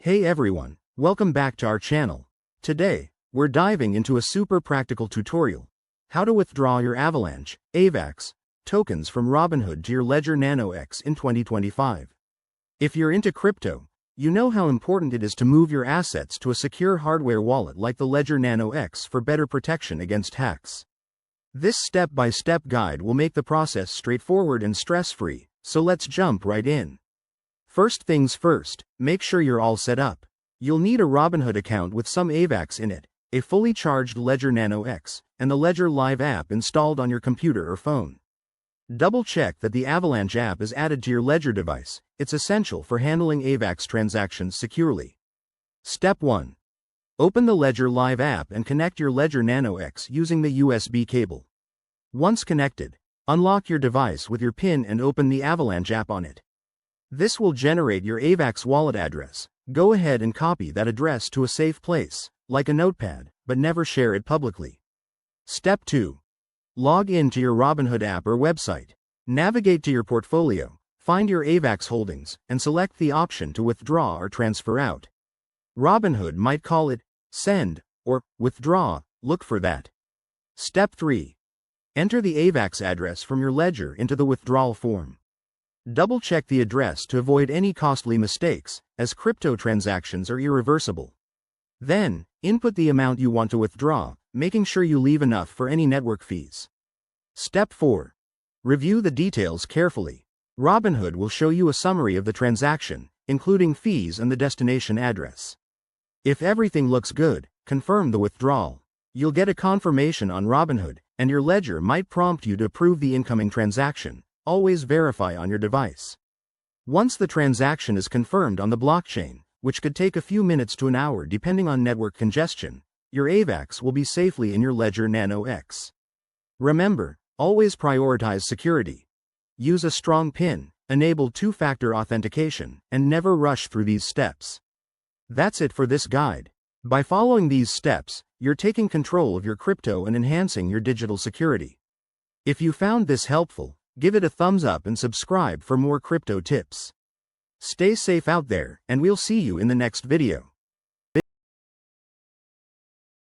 Hey everyone, welcome back to our channel. Today, we're diving into a super practical tutorial. How to withdraw your Avalanche, AVAX, tokens from Robinhood to your Ledger Nano X in 2025. If you're into crypto, you know how important it is to move your assets to a secure hardware wallet like the Ledger Nano X for better protection against hacks. This step-by-step guide will make the process straightforward and stress-free, so let's jump right in. First things first, make sure you're all set up. You'll need a Robinhood account with some AVAX in it, a fully charged Ledger Nano X, and the Ledger Live app installed on your computer or phone. Double-check that the Avalanche app is added to your Ledger device. It's essential for handling AVAX transactions securely. Step 1. Open the Ledger Live app and connect your Ledger Nano X using the USB cable. Once connected, unlock your device with your PIN and open the Avalanche app on it. This will generate your AVAX wallet address. Go ahead and copy that address to a safe place, like a notepad, but never share it publicly. Step 2. Log in to your Robinhood app or website. Navigate to your portfolio, find your AVAX holdings, and select the option to withdraw or transfer out. Robinhood might call it send or withdraw. Look for that. Step 3. Enter the AVAX address from your ledger into the withdrawal form. Double-check the address to avoid any costly mistakes, as crypto transactions are irreversible. Then, input the amount you want to withdraw, making sure you leave enough for any network fees. Step 4. Review the details carefully. Robinhood will show you a summary of the transaction, including fees and the destination address. If everything looks good, confirm the withdrawal. You'll get a confirmation on Robinhood, and your ledger might prompt you to approve the incoming transaction. Always verify on your device. Once the transaction is confirmed on the blockchain, which could take a few minutes to an hour depending on network congestion, your AVAX will be safely in your Ledger Nano X. Remember, always prioritize security. Use a strong PIN, enable two-factor authentication, and never rush through these steps. That's it for this guide. By following these steps, you're taking control of your crypto and enhancing your digital security. If you found this helpful, give it a thumbs up and subscribe for more crypto tips. Stay safe out there, and we'll see you in the next video.